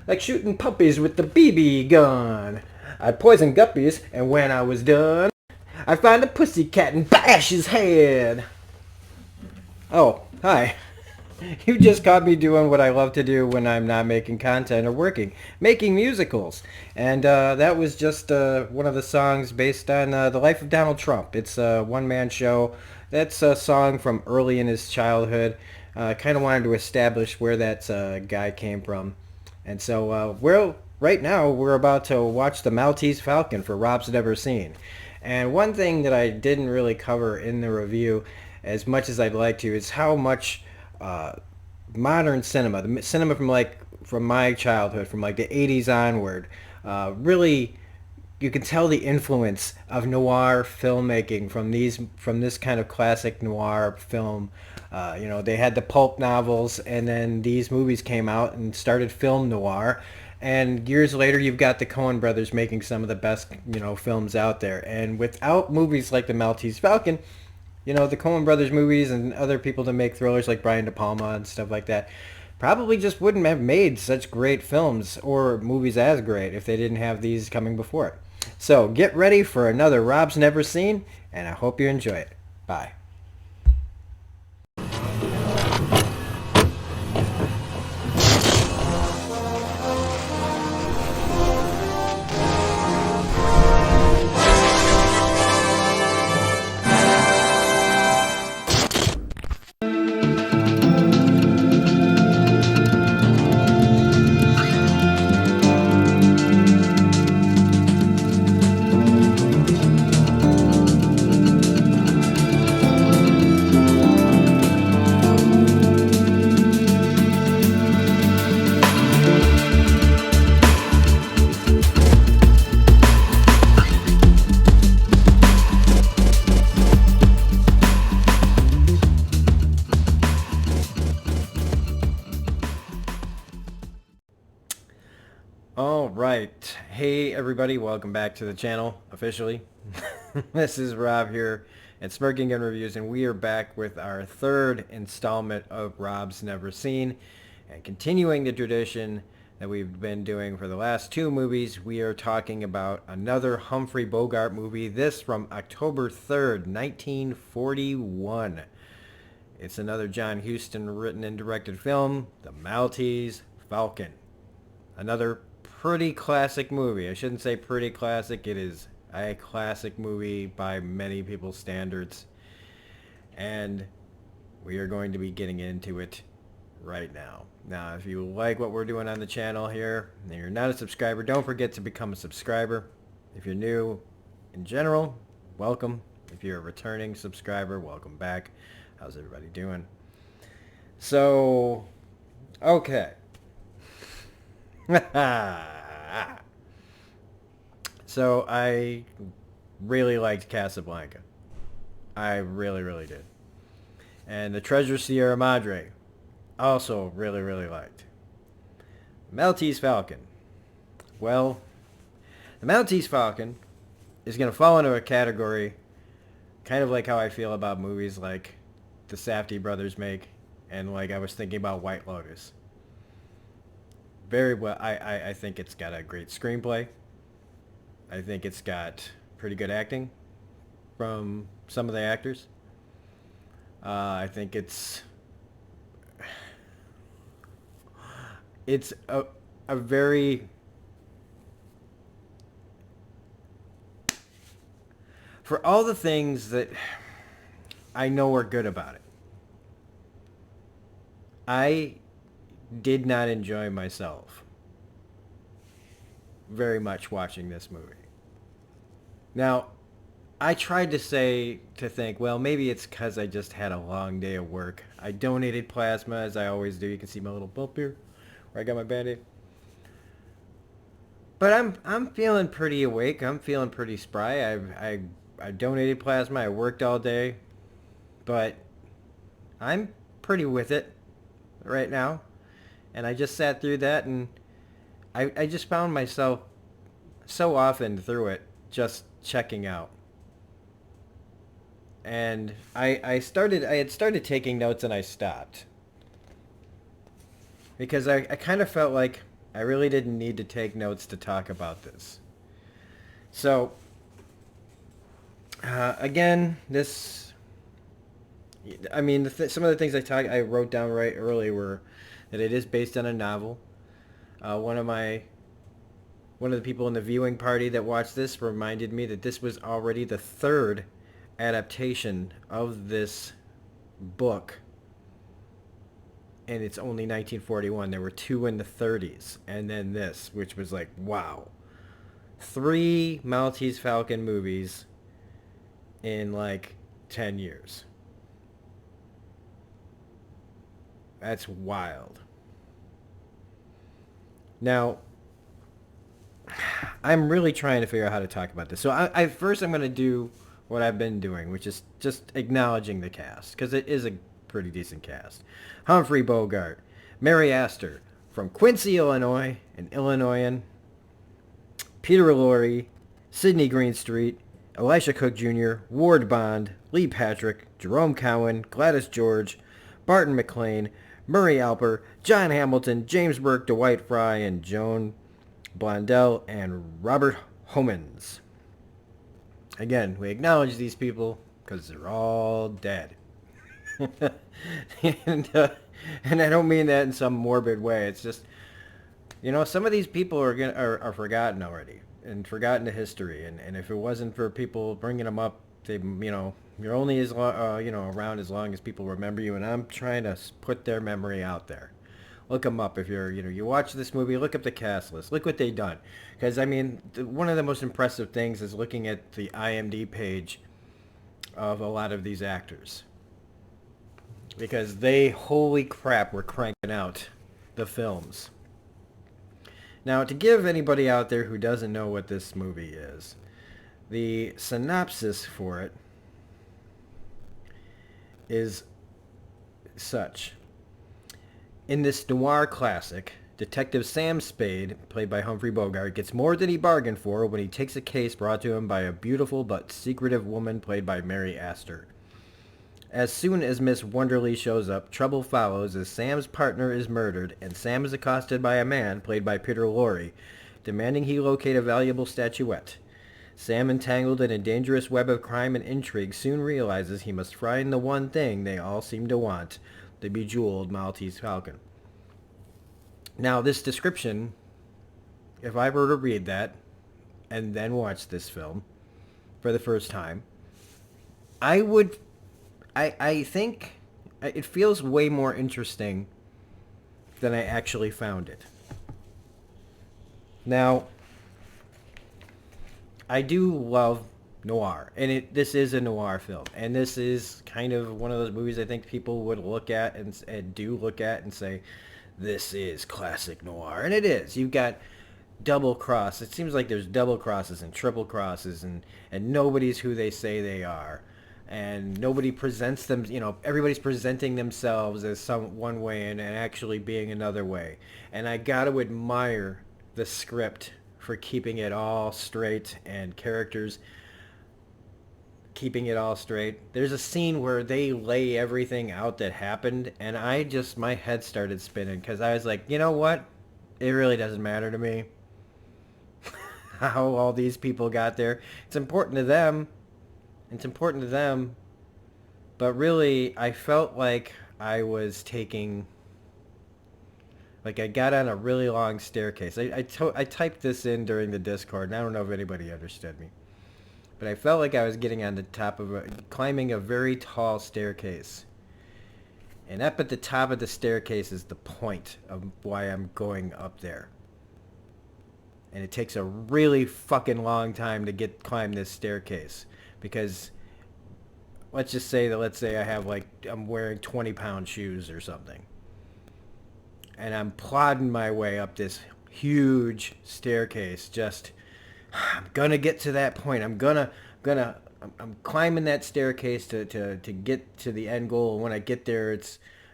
like shooting puppies with the BB gun. I'd poison guppies, and when I was done, I'd find a pussycat and bash his head. Oh, hi. You just caught me doing what I love to do when I'm not making content or working, making musicals. And that was just one of the songs based on the life of Donald Trump. It's a one-man show. That's a song from early in his childhood. Kind of wanted to establish where that guy came from. And so right now we're about to watch the Maltese Falcon for Rob's Never Seen. And one thing that I didn't really cover in the review as much as I'd like to is how much uh, modern cinema, the cinema from my childhood, from like the 80s onward, really you can tell the influence of noir filmmaking from this kind of classic noir film. They had the pulp novels, and then these movies came out and started film noir. And years later, you've got the Coen brothers making some of the best, films out there. And without movies like the Maltese Falcon, the Coen brothers movies and other people that make thrillers like Brian De Palma and stuff like that probably just wouldn't have made such great films or movies as great if they didn't have these coming before it. So get ready for another Rob's Never Seen, and I hope you enjoy it. Bye. All right. Hey, everybody. Welcome back to the channel, officially. This is Rob here at Smirking Gun Reviews, and we are back with our third installment of Rob's Never Seen. And continuing the tradition that we've been doing for the last two movies, we are talking about another Humphrey Bogart movie, this from October 3rd, 1941. It's another John Huston written and directed film, The Maltese Falcon. Another pretty classic movie. I shouldn't say pretty classic. It is a classic movie by many people's standards. And we are going to be getting into it right now. Now, if you like what we're doing on the channel here, and you're not a subscriber, don't forget to become a subscriber. If you're new in general, welcome. If you're a returning subscriber, welcome back. How's everybody doing? So, okay. So I really liked Casablanca. I really, really did. And The Treasure Sierra Madre, also really, really liked. Maltese Falcon. Well, the Maltese Falcon is going to fall into a category kind of like how I feel about movies like the Safdie brothers make, and like I was thinking about White Lotus. Very well. I think it's got a great screenplay. I think it's got pretty good acting from some of the actors. I think it's a very, for all the things that I know are good about it, I did not enjoy myself very much watching this movie. Now, I tried to think, well, maybe it's because I just had a long day of work. I donated plasma, as I always do. You can see my little bump here, where I got my Band-Aid. But I'm feeling pretty awake. I'm feeling pretty spry. I donated plasma. I worked all day, but I'm pretty with it right now. And I just sat through that, and I just found myself so often through it just checking out. And I had started taking notes, and I stopped. Because I kind of felt like I really didn't need to take notes to talk about this. So, again, this, I mean, some of the things I wrote down right early were that it is based on a novel. Uh, one of my one of the people in the viewing party that watched this reminded me that this was already the third adaptation of this book, and it's only 1941. There were two in the 30s, and then this, which was like, wow. Three Maltese Falcon movies in like 10 years. That's wild. Now, I'm really trying to figure out how to talk about this. So first I'm going to do what I've been doing, which is just acknowledging the cast, because it is a pretty decent cast. Humphrey Bogart, Mary Astor from Quincy, Illinois, an Illinoisan, Peter Lorre, Sidney Greenstreet, Elisha Cook Jr., Ward Bond, Lee Patrick, Jerome Cowan, Gladys George, Barton McLean, Murray Alper, John Hamilton, James Burke, Dwight Fry, and Joan Blondell, and Robert Homans. Again, we acknowledge these people because they're all dead. and, uh, and I don't mean that in some morbid way. It's just, some of these people are forgotten already and forgotten to history. And if it wasn't for people bringing them up, you're only as around as long as people remember you. And I'm trying to put their memory out there. Look them up if you watch this movie. Look up the cast list. Look what they've done. Because I mean, one of the most impressive things is looking at the IMDb page of a lot of these actors, because they, holy crap, were cranking out the films. Now, to give anybody out there who doesn't know what this movie is, the synopsis for it is such. In this noir classic, Detective Sam Spade, played by Humphrey Bogart, gets more than he bargained for when he takes a case brought to him by a beautiful but secretive woman played by Mary Astor. As soon as Miss Wonderly shows up, trouble follows as Sam's partner is murdered, and Sam is accosted by a man, played by Peter Lorre, demanding he locate a valuable statuette. Sam, entangled in a dangerous web of crime and intrigue, soon realizes he must find the one thing they all seem to want, the bejeweled Maltese Falcon. Now, this description, if I were to read that and then watch this film for the first time, I think it feels way more interesting than I actually found it. Now, I do love noir, and this is a noir film, and this is kind of one of those movies I think people would look at and do look at and say, this is classic noir, and it is. You've got double cross. It seems like there's double crosses and triple crosses, and nobody's who they say they are, and nobody presents them. Everybody's presenting themselves as some one way and actually being another way. And I got to admire the script for keeping it all straight and characters keeping it all straight. There's a scene where they lay everything out that happened, and my head started spinning, because I was like, you know what? It really doesn't matter to me how all these people got there. It's important to them. But really, I felt like I was I got on a really long staircase. I typed this in during the Discord, and I don't know if anybody understood me. But I felt like I was getting on the top climbing a very tall staircase. And up at the top of the staircase is the point of why I'm going up there. And it takes a really fucking long time to climb this staircase. Because let's say I'm wearing 20-pound shoes or something. And I'm plodding my way up this huge staircase, I'm gonna get to that point. I'm climbing that staircase to get to the end goal. And when I get there,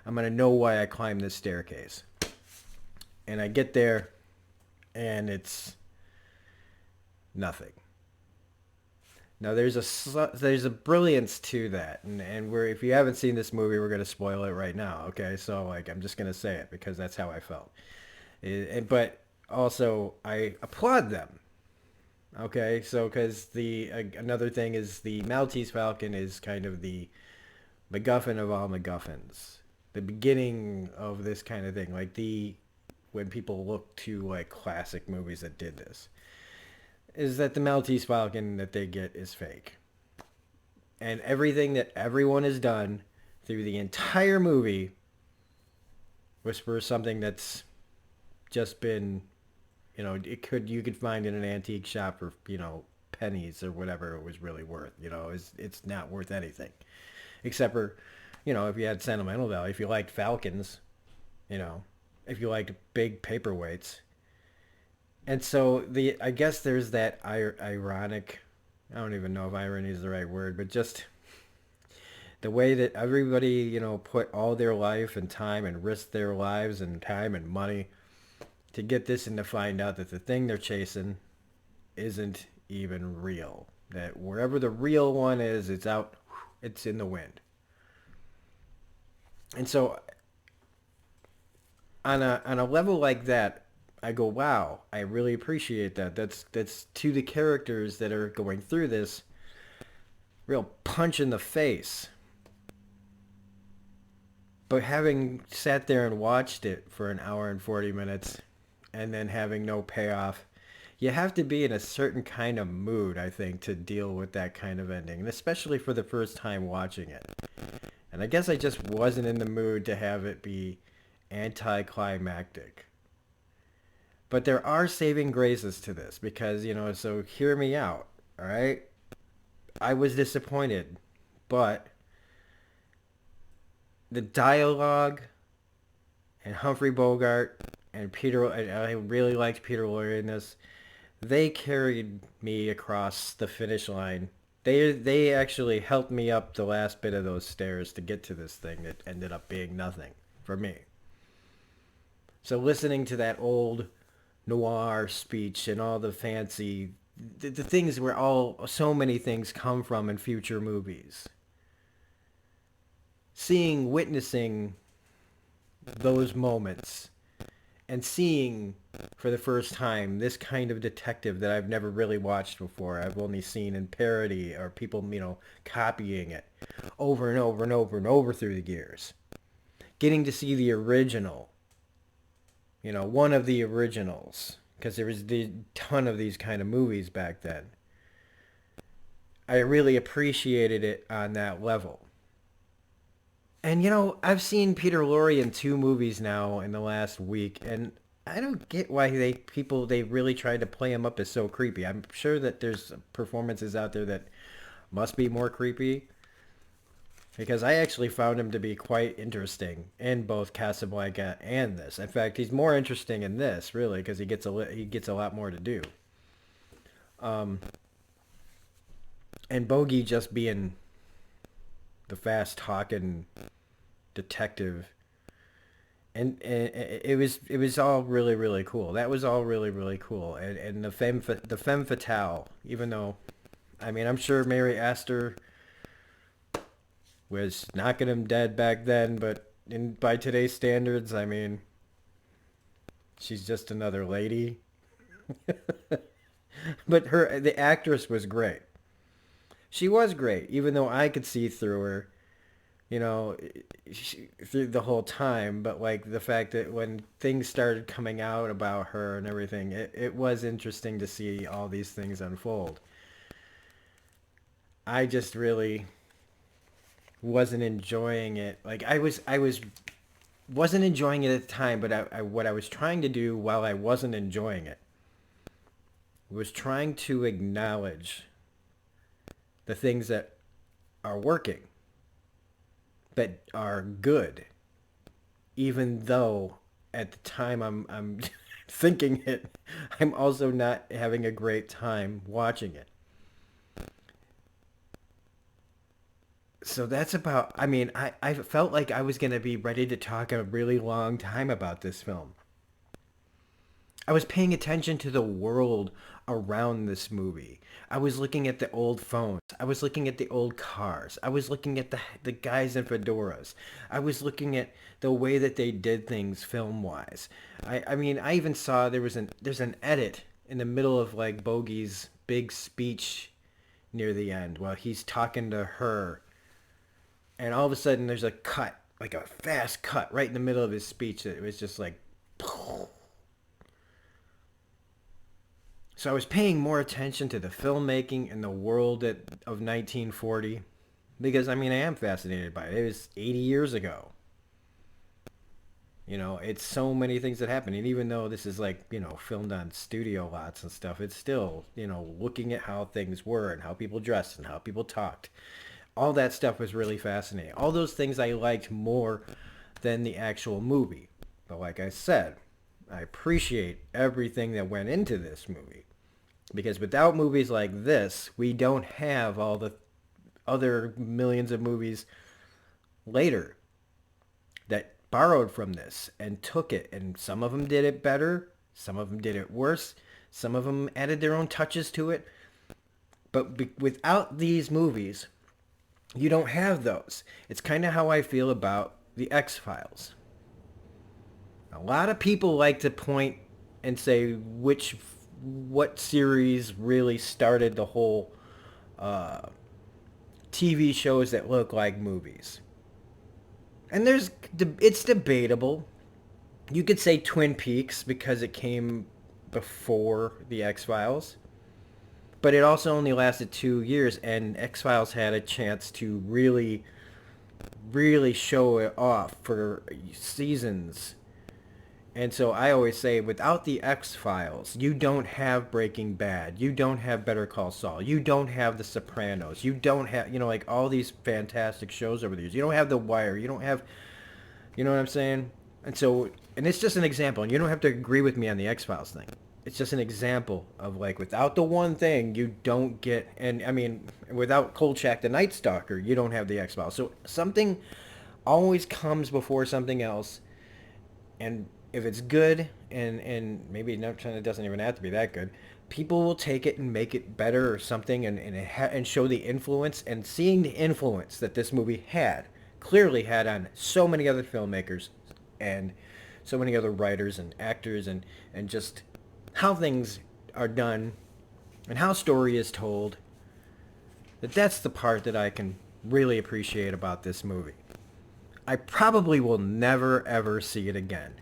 I'm gonna know why I climbed this staircase. And I get there, and it's nothing. Now there's a brilliance to that, and if you haven't seen this movie, we're gonna spoil it right now. Okay, so I'm just gonna say it because that's how I felt. But also I applaud them. Okay, so because the another thing is the Maltese Falcon is kind of the MacGuffin of all MacGuffins, the beginning of this kind of thing. Like the when people look to like classic movies that did this, is that the Maltese Falcon that they get is fake, and everything that everyone has done through the entire movie was for something that's just been, you could find in an antique shop for pennies or whatever it was really worth. It's not worth anything except for, if you had sentimental value, if you liked falcons, you know, if you liked big paperweights. And so I guess there's that ironic, I don't even know if irony is the right word, but just the way that everybody, put all their life and time and risk their lives and time and money to get this and to find out that the thing they're chasing isn't even real. That wherever the real one is, it's out, it's in the wind. And so on a level like that, I go, wow, I really appreciate that. That's to the characters that are going through this real punch in the face. But having sat there and watched it for an hour and 40 minutes and then having no payoff, you have to be in a certain kind of mood, I think, to deal with that kind of ending, and especially for the first time watching it. And I guess I just wasn't in the mood to have it be anticlimactic. But there are saving graces to this because, so hear me out, all right? I was disappointed, but the dialogue and Humphrey Bogart and I really liked Peter Lorre in this. They carried me across the finish line. They actually helped me up the last bit of those stairs to get to this thing that ended up being nothing for me. So listening to that old noir speech and all the fancy, the things where so many things come from in future movies. Witnessing those moments and seeing for the first time this kind of detective that I've never really watched before. I've only seen in parody or people, copying it over and over and over and over through the years. Getting to see the original, one of the originals, because there was a ton of these kind of movies back then. I really appreciated it on that level. And I've seen Peter Lorre in 2 movies now in the last week, and I don't get why they really tried to play him up as so creepy. I'm sure that there's performances out there that must be more creepy, because I actually found him to be quite interesting in both Casablanca and this. In fact, he's more interesting in this, really, because he gets a lot more to do. And Bogey just being the fast talking detective, and it was all really, really cool. That was all really, really cool. And the femme fatale, even though, I mean, I'm sure Mary Astor was knocking him dead back then, but by today's standards, I mean, she's just another lady. But the actress was great. She was great, even though I could see through her, through the whole time. But like the fact that when things started coming out about her and everything, it was interesting to see all these things unfold. I just really wasn't enjoying it. Like wasn't enjoying it at the time, but what I was trying to do while I wasn't enjoying it was trying to acknowledge the things that are working, that are good, even though at the time I'm thinking it, I'm also not having a great time watching it. So that's about, I mean, I felt like I was going to be ready to talk a really long time about this film. I was paying attention to the world around this movie. I was looking at the old phones. I was looking at the old cars. I was looking at the guys in fedoras. I was looking at the way that they did things film-wise. I mean, I even saw there's an edit in the middle of like Bogey's big speech near the end while he's talking to her. And all of a sudden there's a cut, like a fast cut right in the middle of his speech. It was just like... So I was paying more attention to the filmmaking and the world of 1940 because, I mean, I am fascinated by it. It was 80 years ago. You know, it's so many things that happen. And even though this is like, you know, filmed on studio lots and stuff, it's still, you know, looking at how things were and how people dressed and how people talked. All that stuff was really fascinating. All those things I liked more than the actual movie. But like I said, I appreciate everything that went into this movie. Because without movies like this, we don't have all the other millions of movies later that borrowed from this and took it. And some of them did it better. Some of them did it worse. Some of them added their own touches to it. But without these movies, you don't have those. It's kind of how I feel about the X-Files. A lot of people like to point and say what series really started the whole TV shows that look like movies. And it's debatable. You could say Twin Peaks because it came before the X-Files. But it also only lasted 2 years, and X-Files had a chance to really, really show it off for seasons. And so I always say, without the X-Files, you don't have Breaking Bad. You don't have Better Call Saul. You don't have The Sopranos. You don't have, you know, like all these fantastic shows over the years. You don't have The Wire. You don't have, you know what I'm saying? And so, and it's just an example. And you don't have to agree with me on the X-Files thing. It's just an example of like, without the one thing, you don't get, and I mean, without Kolchak the Night Stalker, you don't have the X-Files. So something always comes before something else. And if it's good, and maybe it doesn't even have to be that good, people will take it and make it better or something, and show the influence, and seeing the influence that this movie clearly had on so many other filmmakers and so many other writers and actors, and just how things are done and how story is told, that's the part that I can really appreciate about this movie. I probably will never ever see it again.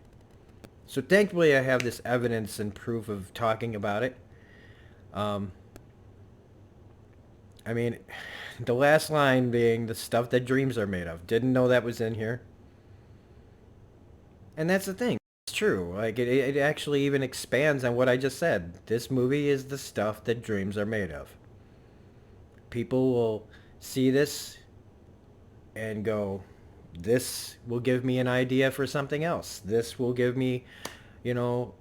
So thankfully I have this evidence and proof of talking about it. I mean, the last line being the stuff that dreams are made of. Didn't know that was in here. And that's the thing. It's true. Like it actually even expands on what I just said. This movie is the stuff that dreams are made of. People will see this and go, this will give me an idea for something else. This will give me, you know,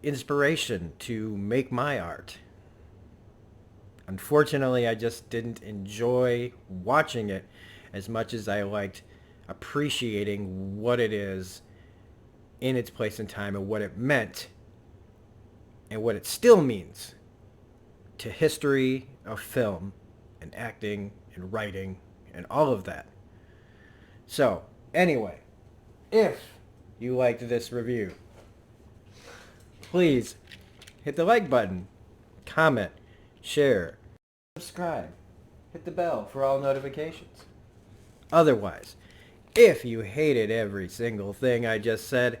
inspiration to make my art. Unfortunately, I just didn't enjoy watching it as much as I liked appreciating what it is in its place and time, and what it meant and what it still means to history of film and acting and writing and all of that. So, anyway, if you liked this review, please hit the like button, comment, share, subscribe, hit the bell for all notifications. Otherwise, if you hated every single thing I just said,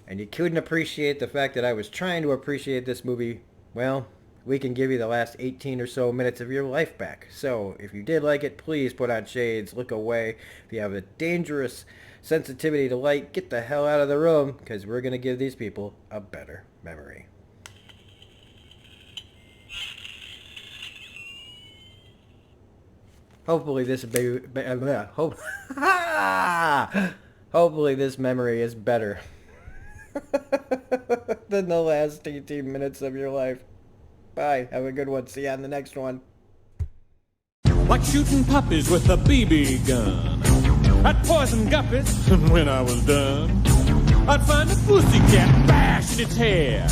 and you couldn't appreciate the fact that I was trying to appreciate this movie, well, we can give you the last 18 or so minutes of your life back. So, if you did like it, please put on shades, look away. If you have a dangerous sensitivity to light, get the hell out of the room, because we're going to give these people a better memory. Hopefully this hopefully this memory is better than the last 18 minutes of your life. Bye. Have a good one. See you on the next one. Like shooting puppies with a BB gun. I'd poison guppies when I was done. I'd find a pussycat, bash in its head.